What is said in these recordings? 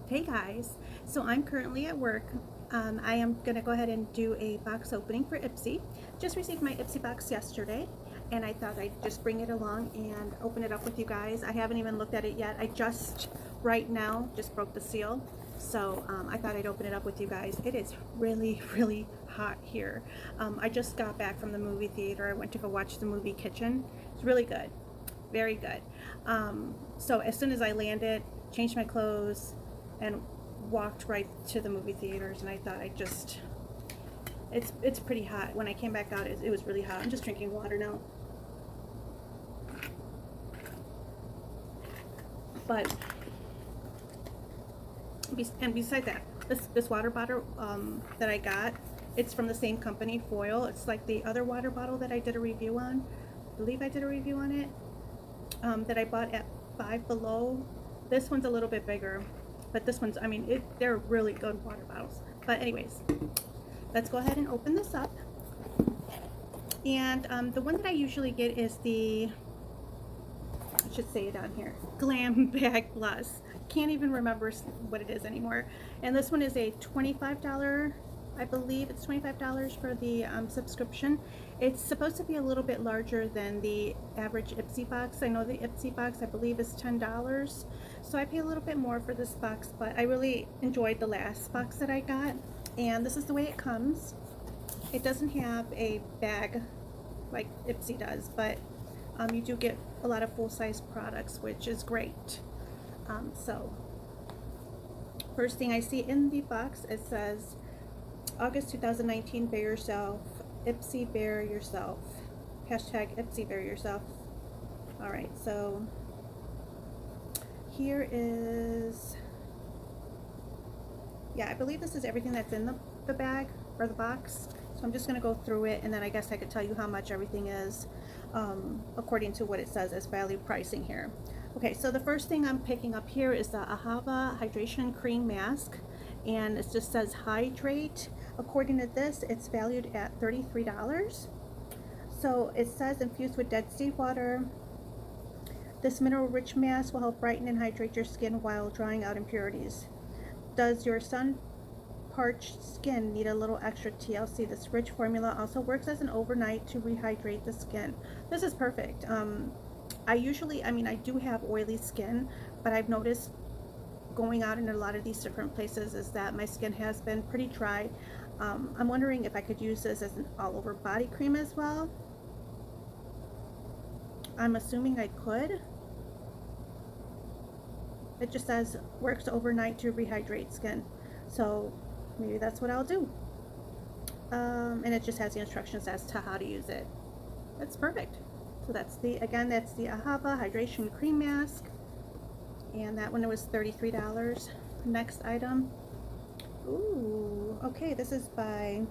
Hey guys, so I'm currently at work. I am going to go ahead and do a box opening for Ipsy. Just received my Ipsy box yesterday and I thought I'd just bring it along and open it up with you guys. I haven't even looked at it yet. I just right now just broke the seal, so I thought I'd open it up with you guys. It is really hot here. I just got back from the movie theater. I went to go watch the movie Kitchen. It's really good, very good. So as soon as I landed, changed my clothes, and walked right to the movie theaters, and I thought it's pretty hot. When I came back out, it was really hot. I'm just drinking water now. But and besides that, this water bottle that I got, it's from the same company, Foil. It's like the other water bottle that I did a review on. I believe I did a review on it, that I bought at Five Below. This one's a little bit bigger, but this one's, I mean, they're really good water bottles. But anyways, let's go ahead and open this up. And the one that I usually get is the, I should say it on here, Glam Bag Plus. Can't even remember what it is anymore. And this one is a $25, I believe it's $25 for the subscription. It's supposed to be a little bit larger than the average Ipsy box. I know the Ipsy box, I believe, is $10. So I pay a little bit more for this box, but I really enjoyed the last box that I got. And this is the way it comes. It doesn't have a bag like Ipsy does, but you do get a lot of full-size products, which is great. So first thing I see in the box, it says August 2019, Bear Yourself, Ipsy Bear Yourself, hashtag Ipsy Bear Yourself. Alright, so here is, yeah, I believe this is everything that's in the bag or the box. So I'm just going to go through it, and then I guess I could tell you how much everything is according to what it says as value pricing here. Okay, so the first thing I'm picking up here is the Ahava Hydration Cream Mask, and it just says hydrate. According to this, it's valued at $33. So it says infused with dead sea water. This mineral-rich mask will help brighten and hydrate your skin while drying out impurities. Does your sun-parched skin need a little extra TLC? This rich formula also works as an overnight to rehydrate the skin. This is perfect. I do have oily skin, but I've noticed going out in a lot of these different places is that my skin has been pretty dry. I'm wondering if I could use this as an all-over body cream as well. I'm assuming I could. It just says works overnight to rehydrate skin, so maybe that's what I'll do. And it just has the instructions as to how to use it. That's perfect. So that's the Ahava Hydration Cream Mask, and that one was $33. Next item. Ooh, okay, this is by,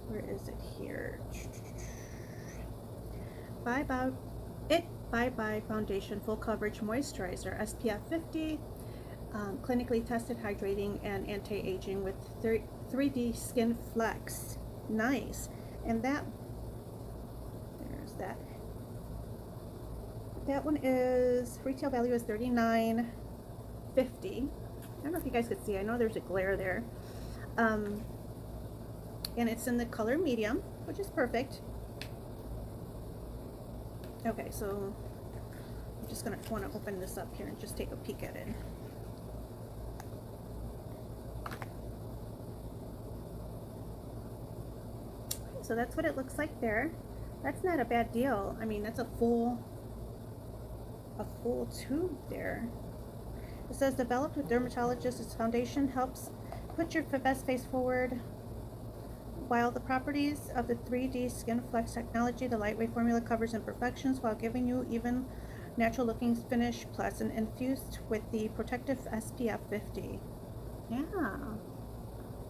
where is it here? Bye Bye Foundation Full Coverage Moisturizer, SPF 50, clinically tested, hydrating and anti-aging with 3D Skin Flex. Nice. And that, there's that. That one is, retail value is $39.50. I don't know if you guys could see, I know there's a glare there. And it's in the color medium, which is perfect. Okay, so I'm just going to want to open this up here and just take a peek at it. So that's what it looks like there. That's not a bad deal. I mean, that's a full tube there. It says developed with dermatologists, this foundation helps put your best face forward. While the properties of the 3D Skin Flex technology, the lightweight formula covers imperfections while giving you even natural looking finish, plus and infused with the protective SPF 50. Yeah,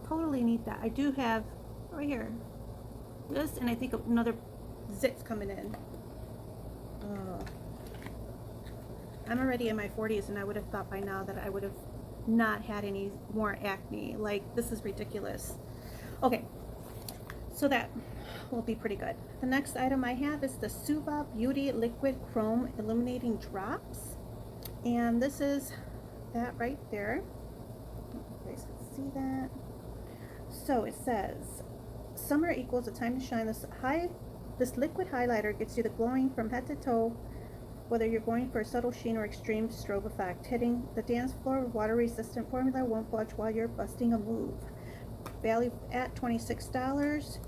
totally need that. I do have right here this, and I think another zit's coming in. I'm already in my 40s, and I would have thought by now that I would have not had any more acne. Like, this is ridiculous. Okay, so that will be pretty good. The next item I have is the Suva Beauty Liquid Chrome Illuminating Drops, and this is that right there. You guys can see that. So it says, summer equals a time to shine. This liquid highlighter gets you the glowing from head to toe, whether you're going for a subtle sheen or extreme strobe effect. Hitting the dance floor with water-resistant formula won't budge while you're busting a move. Value at $26.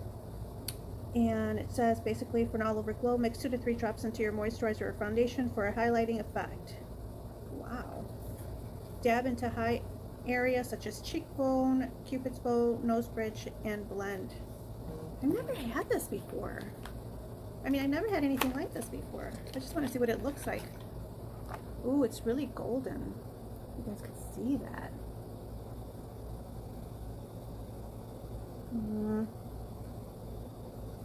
And it says basically for an all-over glow, mix 2 to 3 drops into your moisturizer or foundation for a highlighting effect. Wow. Dab into high areas such as cheekbone, cupid's bow, nose bridge, and blend. I've never had this before. I mean, I've never had anything like this before. I just want to see what it looks like. Ooh, it's really golden. You guys can see that.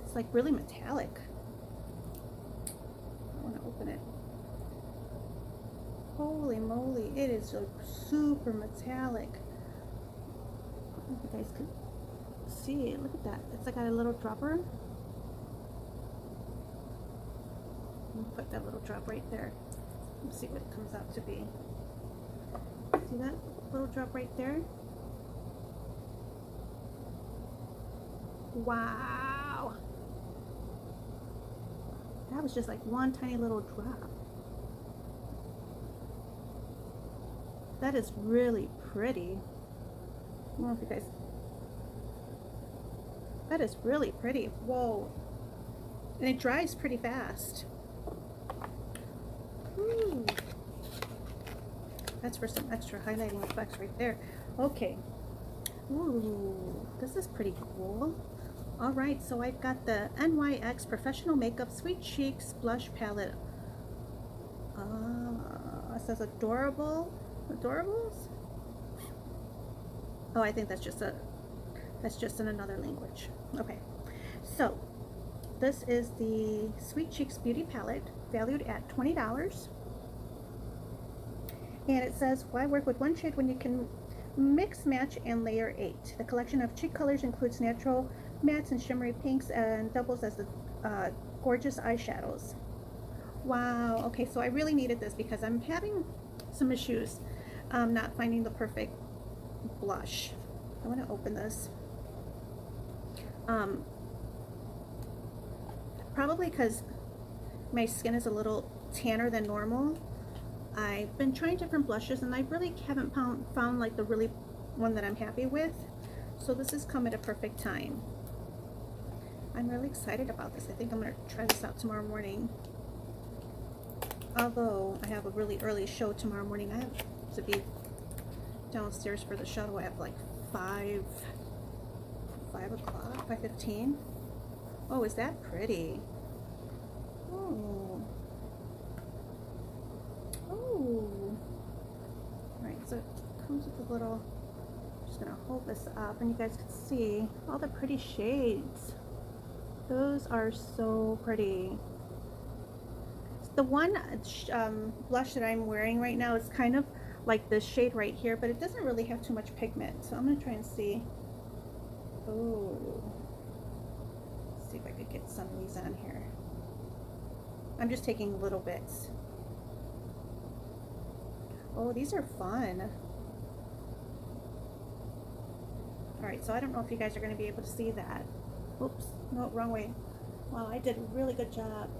It's like really metallic. I want to open it. Holy moly, it is like super metallic. I don't know if you guys can see it. Look at that. It's like got a little dropper. Put that little drop right there. Let's see what it comes out to be. See that little drop right there? Wow. That was just like one tiny little drop. That is really pretty. I don't know if you guys... That is really pretty. Whoa. And it dries pretty fast. Ooh. That's for some extra highlighting effects right there. Okay. Ooh, this is pretty cool. All right, so I've got the NYX Professional Makeup Sweet Cheeks Blush Palette. It says adorables. Oh, I think that's just in another language. Okay, so this is the Sweet Cheeks Beauty Palette, valued at $20. And it says, why work with one shade when you can mix, match, and layer 8? The collection of cheek colors includes natural mattes and shimmery pinks and doubles as the gorgeous eyeshadows. Wow, okay, so I really needed this because I'm having some issues not finding the perfect blush. I want to open this. Probably because my skin is a little tanner than normal. I've been trying different blushes and I really haven't found like the really one that I'm happy with. So this has come at a perfect time. I'm really excited about this. I think I'm going to try this out tomorrow morning. Although I have a really early show tomorrow morning. I have to be downstairs for the shuttle at like 5 o'clock, 5:15. Oh, is that pretty? Oh. Oh. Alright, so it comes with a little, I'm just going to hold this up and you guys can see all the pretty shades. Those are so pretty. The one blush that I'm wearing right now is kind of like this shade right here, but it doesn't really have too much pigment. So I'm going to try and see. Oh. Let's see if I could get some of these on here. I'm just taking little bits. Oh, these are fun. Alright, so I don't know if you guys are going to be able to see that. Oops, no, wrong way. Wow, I did a really good job.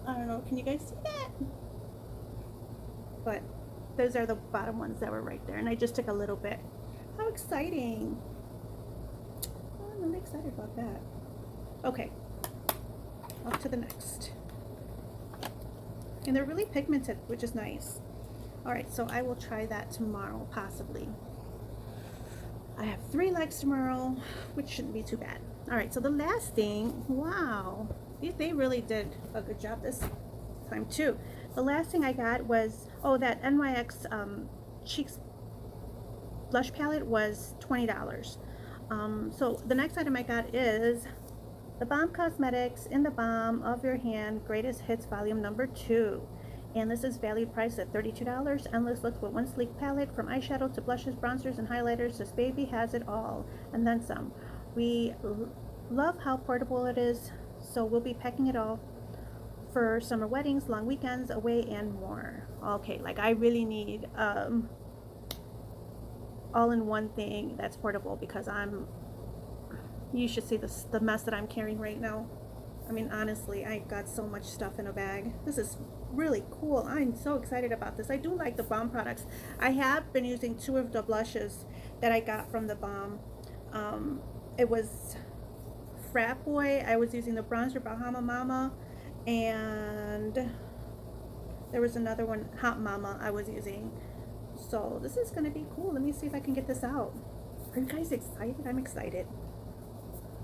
I don't know, can you guys see that? But those are the bottom ones that were right there, and I just took a little bit. How exciting! Oh, I'm really excited about that. Okay, on to the next. And they're really pigmented, which is nice. Alright, so I will try that tomorrow, possibly. I have 3 legs tomorrow, which shouldn't be too bad. Alright, so the last thing, wow, they really did a good job this time too. The last thing I got was, oh, that NYX Cheeks Blush Palette was $20. So the next item I got is the Balm Cosmetics In the Balm of Your Hand Greatest Hits Volume Number 2. And this is valued priced at $32. Endless looks with one sleek palette, from eyeshadow to blushes, bronzers, and highlighters. This baby has it all, and then some. We love how portable it is, so we'll be packing it all for summer weddings, long weekends, away, and more. Okay, like I really need all in one thing that's portable, because you should see the mess that I'm carrying right now. I mean, honestly, I got so much stuff in a bag. This is really cool. I'm so excited about this. I do like the Balm products. I have been using two of the blushes that I got from the Balm. It was Frat Boy. I was using the bronzer Bahama Mama, and there was another one, Hot Mama, I was using. So this is gonna be cool. Let me see if I can get this out. Are you guys excited? I'm excited.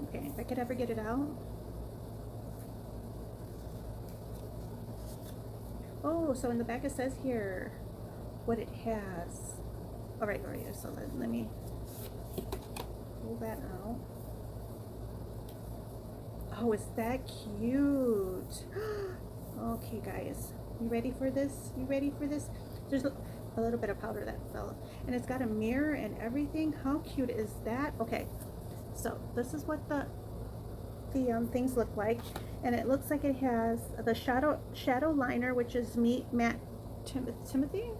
Okay, if I could ever get it out. Oh, so in the back it says here what it has. All right, so let me pull that out. Oh, is that cute? Okay, guys, you ready for this? You ready for this? There's a little bit of powder that fell, and it's got a mirror and everything. How cute is that? Okay, so this is what the things look like, and it looks like it has the shadow liner, which is matte Timothy.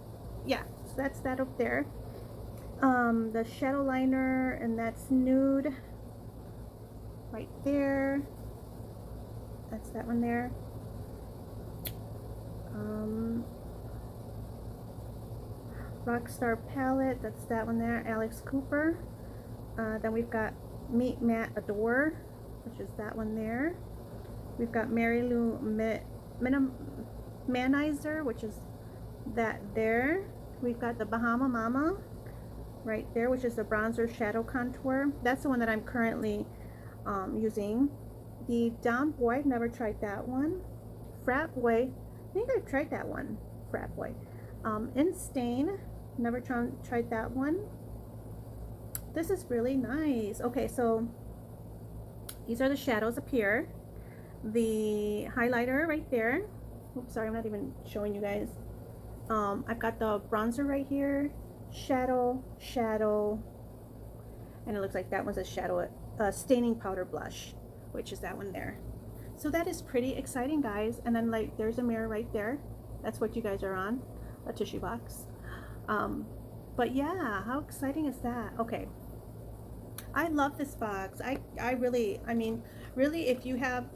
Yeah, so that's that up there. The shadow liner, and that's nude right there. That's that one there. Rockstar palette, that's that one there, Alex Cooper. Then we've got Meet Matte Adore, which is that one there. We've got Mary Lou Manizer, which is that there. We've got the Bahama Mama right there, which is the bronzer shadow contour. That's the one that I'm currently using. The Down Boy, I've never tried that one. Frat Boy, I think I've tried that one. Frat Boy. In Stain, never tried that one. This is really nice. Okay, so these are the shadows up here. The highlighter right there. Oops, sorry, I'm not even showing you guys. I've got the bronzer right here. Shadow, and it looks like that one's a shadow, staining powder blush, which is that one there. So that is pretty exciting, guys. And then, like, there's a mirror right there. That's what you guys are on, a tissue box. But yeah, how exciting is that? Okay, I love this box. I mean, really, if you have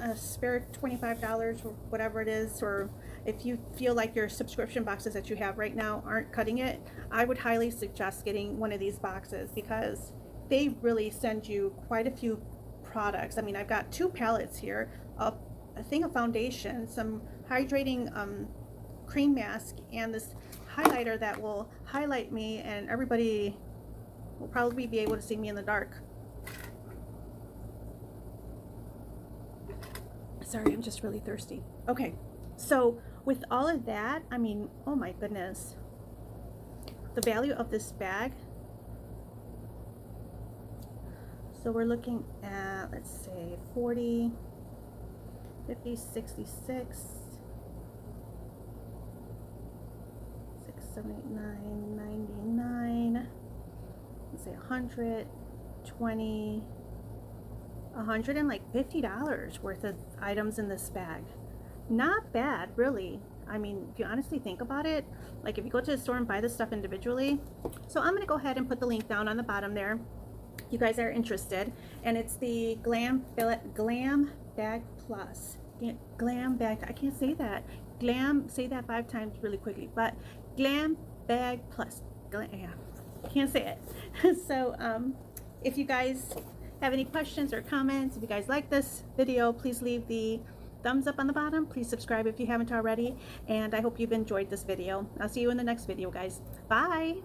a spare $25 or whatever it is, or if you feel like your subscription boxes that you have right now aren't cutting it, I would highly suggest getting one of these boxes, because they really send you quite a few products. I mean, I've got 2 palettes here, a thing of foundation, some hydrating cream mask, and this highlighter that will highlight me, and everybody will probably be able to see me in the dark. Sorry, I'm just really thirsty. Okay, so with all of that, I mean, oh my goodness, the value of this bag. So we're looking at, let's say, 40, 50, 66, 6, 7, 8, 9, 99, let's say 100, 20, $150 worth of items in this bag. Not bad, really. I mean, if you honestly think about it, like if you go to the store and buy this stuff individually. So I'm going to go ahead and put the link down on the bottom there. You guys are interested, and it's the Glam Bag Plus. Glam Bag, I can't say that. Glam, say that 5 times really quickly, but Glam Bag Plus. Yeah, can't say it. So if you guys have any questions or comments, if you guys like this video, please leave the thumbs up on the bottom. Please subscribe if you haven't already, and I hope you've enjoyed this video. I'll see you in the next video, guys. Bye.